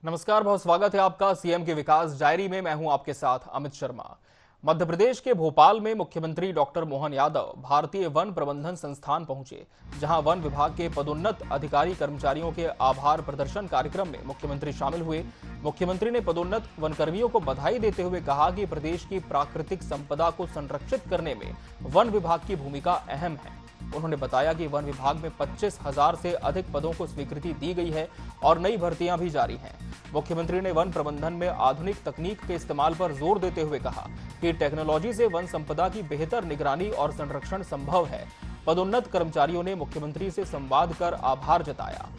नमस्कार, बहुत स्वागत है आपका सीएम के विकास डायरी में। मैं हूं आपके साथ अमित शर्मा। मध्य प्रदेश के भोपाल में मुख्यमंत्री डॉक्टर मोहन यादव भारतीय वन प्रबंधन संस्थान पहुंचे, जहां वन विभाग के पदोन्नत अधिकारी कर्मचारियों के आभार प्रदर्शन कार्यक्रम में मुख्यमंत्री शामिल हुए। मुख्यमंत्री ने पदोन्नत वनकर्मियों को बधाई देते हुए कहा कि प्रदेश की प्राकृतिक संपदा को संरक्षित करने में वन विभाग की भूमिका अहम है। उन्होंने बताया कि वन विभाग में 25,000 से अधिक पदों को स्वीकृति दी गई है और नई भर्तियां भी जारी हैं। मुख्यमंत्री ने वन प्रबंधन में आधुनिक तकनीक के इस्तेमाल पर जोर देते हुए कहा कि टेक्नोलॉजी से वन संपदा की बेहतर निगरानी और संरक्षण संभव है। पदोन्नत कर्मचारियों ने मुख्यमंत्री से संवाद कर आभार जताया।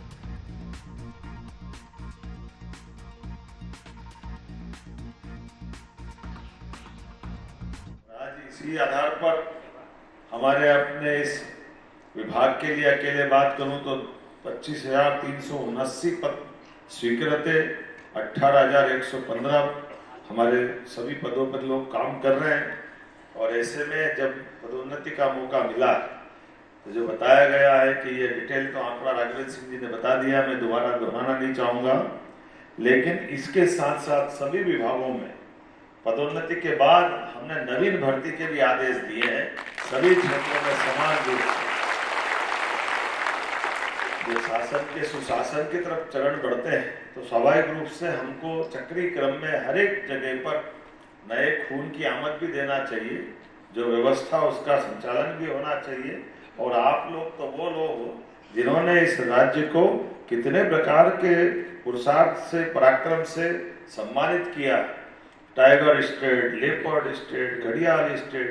आज इसी आधार पर हमारे अपने इस विभाग के लिए अकेले बात करूं तो 25,379 पद स्वीकृत है। 18,115 हमारे सभी पदों पर लोग काम कर रहे हैं। और ऐसे में जब पदोन्नति का मौका मिला तो जो बताया गया है कि ये डिटेल तो आंकड़ा राघवेंद्र सिंह जी ने बता दिया, मैं दोबारा दोहराना नहीं चाहूँगा। लेकिन इसके साथ साथ सभी विभागों में पदोन्नति के बाद हमने नवीन भर्ती के भी आदेश दिए हैं। सभी क्षेत्रों में समान रूप से जो शासन के सुशासन की तरफ चरण बढ़ते हैं तो स्वाभाविक रूप से हमको चक्री क्रम में हर एक जगह पर नए खून की आमद भी देना चाहिए, जो व्यवस्था उसका संचालन भी होना चाहिए। और आप लोग तो वो लोग हो जिन्होंने इस राज्य को कितने प्रकार के पुरुषार्थ से, पराक्रम से सम्मानित किया। टाइगर स्टेट, लेपर्ड स्टेट, घड़ियाल स्टेट,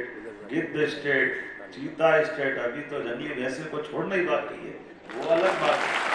गिद्ध स्टेट, चीता स्टेट, अभी तो जंगली भैंसे को छोड़ना ही बाकी है, वो अलग बात है।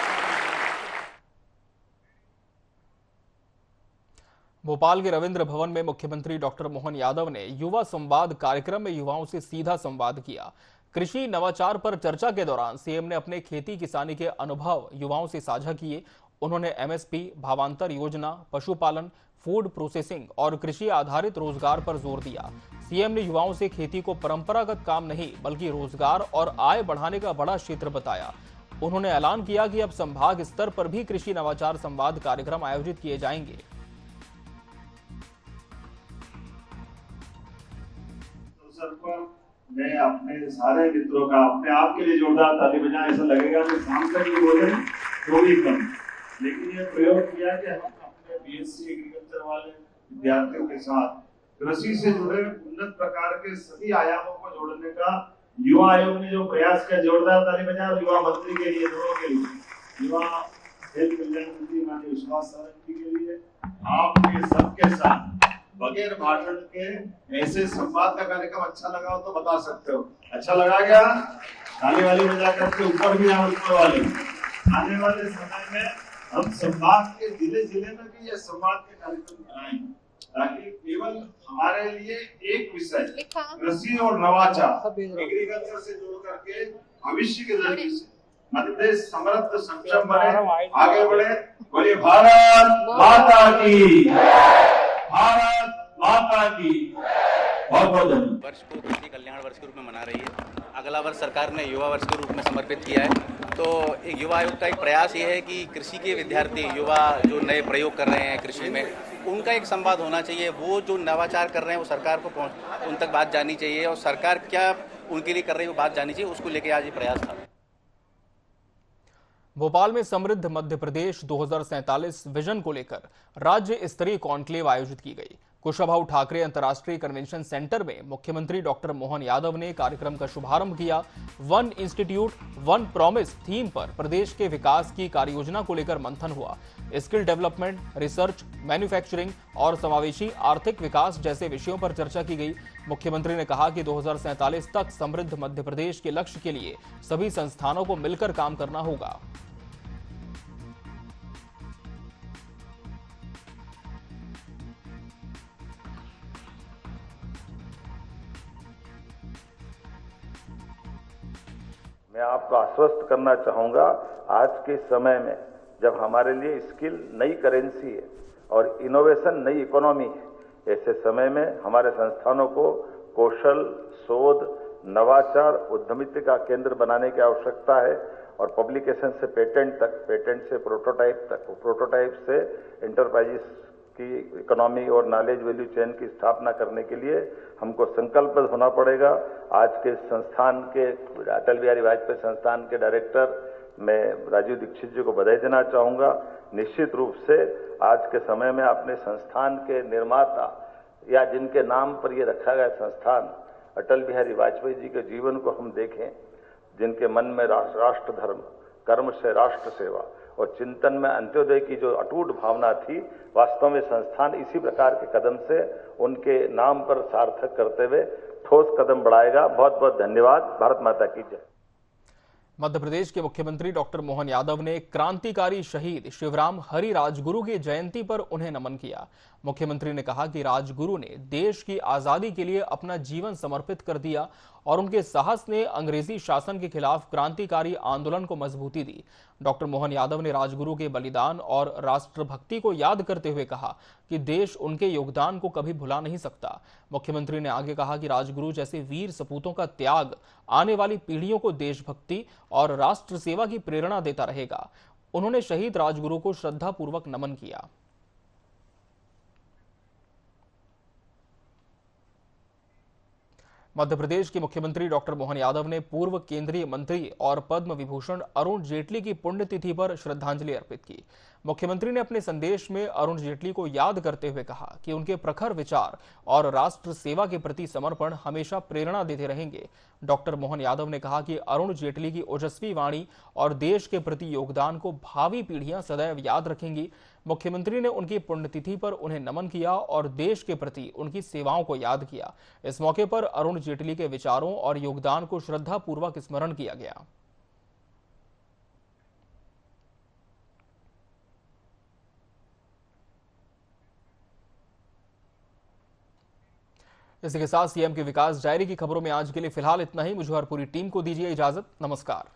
भोपाल के रविंद्र भवन में मुख्यमंत्री डॉक्टर मोहन यादव ने युवा संवाद कार्यक्रम में युवाओं से सीधा संवाद किया। कृषि नवाचार पर चर्चा के दौरान सीएम ने अपने खेती किसानी के अनुभव युवाओं से साझा किए। उन्होंने एमएसपी, भावांतर योजना, पशुपालन, फूड प्रोसेसिंग और कृषि आधारित रोजगार पर जोर दिया। सीएम ने युवाओं से खेती को परंपरागत काम नहीं बल्कि रोजगार और आय बढ़ाने का बड़ा क्षेत्र बताया। उन्होंने ऐलान किया कि अब संभाग स्तर पर भी कृषि नवाचार संवाद कार्यक्रम आयोजित किए जाएंगे। मैं अपने सारे मित्रों का अपने आप के लिए जोरदार ताली बजाएं। ऐसा लगेगा कि सांसद ही बोले थोड़ी कम, लेकिन ये प्रयोग किया कि हम अपने बीएससी एग्रीकल्चर वाले विद्यार्थियों के साथ कृषि से जुड़े उन्नत प्रकार के सभी आयामों को जोड़ने का युवा आयोग ने जो प्रयास किया, जोरदार ताली बजाएं। और युवा मंत्री के लिए, दोनों के लिए, युवा खेल कल्याण मंत्री माननीय विश्वास सारंग जी के लिए, आपके सबके साथ बगैर भाषण के ऐसे संवाद का कार्यक्रम अच्छा लगा हो तो बता सकते हो। अच्छा लगा क्या? ताली वाली बजा करके ऊपर भी आए, ऊपर वाले। आने वाले समय में हम संवाद के जिले जिले में भी ये संवाद के कार्यक्रम बनाएंगे, ताकि केवल हमारे लिए एक विषय कृषि और नवाचार, एग्रीकल्चर से जोड़ करके भविष्य के जरिए से मध्य प्रदेश समृद्ध सक्षम बने, आगे बढ़े। बोलिए भारत माता की, भारत माता की। बहुत बहुत धन्यवाद। वर्ष को कृषि कल्याण वर्ष के रूप में मना रही है। अगला वर्ष सरकार ने युवा वर्ष के रूप में समर्पित किया है। तो एक युवा आयोग का एक प्रयास ये है कि कृषि के विद्यार्थी, युवा जो नए प्रयोग कर रहे हैं कृषि में, उनका एक संवाद होना चाहिए। वो जो नवाचार कर रहे हैं वो सरकार को उन तक बात जानी चाहिए, और सरकार क्या उनके लिए कर रही है वो बात जानी चाहिए। उसको लेकर आज ये प्रयास था। भोपाल में समृद्ध मध्य प्रदेश 2047 विजन को लेकर राज्य स्तरीय कॉन्क्लेव आयोजित की गई। कुशाभाऊ ठाकरे अंतर्राष्ट्रीय कन्वेंशन सेंटर में मुख्यमंत्री डॉक्टर मोहन यादव ने कार्यक्रम का शुभारंभ किया। One institute one promise theme पर प्रदेश के विकास की कार्ययोजना को लेकर मंथन हुआ। स्किल डेवलपमेंट, रिसर्च, मैन्युफैक्चरिंग और समावेशी आर्थिक विकास जैसे विषयों पर चर्चा की गई। मुख्यमंत्री ने कहा कि 2047 तक समृद्ध मध्य प्रदेश के लक्ष्य के लिए सभी संस्थानों को मिलकर काम करना होगा। मैं आपको आश्वस्त करना चाहूँगा, आज के समय में जब हमारे लिए स्किल नई करेंसी है और इनोवेशन नई इकोनॉमी है, ऐसे समय में हमारे संस्थानों को कौशल, शोध, नवाचार, उद्यमिता का केंद्र बनाने की आवश्यकता है। और पब्लिकेशन से पेटेंट तक, पेटेंट से प्रोटोटाइप तक, प्रोटोटाइप से इंटरप्राइजेस की इकोनॉमी और नॉलेज वैल्यू चेन की स्थापना करने के लिए हमको संकल्पबद्ध होना पड़ेगा। आज के संस्थान के, अटल बिहारी वाजपेयी संस्थान के डायरेक्टर मैं राजीव दीक्षित जी को बधाई देना चाहूँगा। निश्चित रूप से आज के समय में अपने संस्थान के निर्माता या जिनके नाम पर ये रखा गया संस्थान, अटल बिहारी वाजपेयी जी के जीवन को हम देखें, जिनके मन में राष्ट्र धर्म, कर्म से राष्ट्र सेवा और चिंतन में अंत्योदय की जो अटूट भावना थी, वास्तव में संस्थान इसी प्रकार के कदम से उनके नाम पर सार्थक करते हुए ठोस कदम बढ़ाएगा। बहुत बहुत धन्यवाद। भारत माता की जय। मध्य प्रदेश के मुख्यमंत्री डॉक्टर मोहन यादव ने क्रांतिकारी शहीद शिवराम हरि राजगुरु की जयंती पर उन्हें नमन किया। मुख्यमंत्री ने कहा कि राजगुरु ने देश की आजादी के लिए अपना जीवन समर्पित कर दिया और उनके साहस ने अंग्रेजी शासन के खिलाफ क्रांतिकारी आंदोलन को मजबूती दी। डॉक्टर मोहन यादव ने राजगुरु के बलिदान और राष्ट्रभक्ति को याद करते हुए कहा कि देश उनके योगदान को कभी भुला नहीं सकता। मुख्यमंत्री ने आगे कहा कि राजगुरु जैसे वीर सपूतों का त्याग आने वाली पीढ़ियों को देशभक्ति और राष्ट्र सेवा की प्रेरणा देता रहेगा। उन्होंने शहीद राजगुरु को श्रद्धापूर्वक नमन किया। मध्य प्रदेश के मुख्यमंत्री डॉक्टर मोहन यादव ने पूर्व केंद्रीय मंत्री और पद्म विभूषण अरुण जेटली की पुण्यतिथि पर श्रद्धांजलि अर्पित की। मुख्यमंत्री ने अपने संदेश में अरुण जेटली को याद करते हुए कहा कि उनके प्रखर विचार और राष्ट्र सेवा के प्रति समर्पण हमेशा प्रेरणा देते रहेंगे। डॉक्टर मोहन यादव ने कहा कि अरुण जेटली की ओजस्वी वाणी और देश के प्रति योगदान को भावी पीढ़ियां सदैव याद रखेंगी। मुख्यमंत्री ने उनकी पुण्यतिथि पर उन्हें नमन किया और देश के प्रति उनकी सेवाओं को याद किया। इस मौके पर अरुण जेटली के विचारों और योगदान को श्रद्धापूर्वक स्मरण किया गया। इसी के साथ सीएम के विकास डायरी की खबरों में आज के लिए फिलहाल इतना ही। मुझे और पूरी टीम को दीजिए इजाजत। नमस्कार।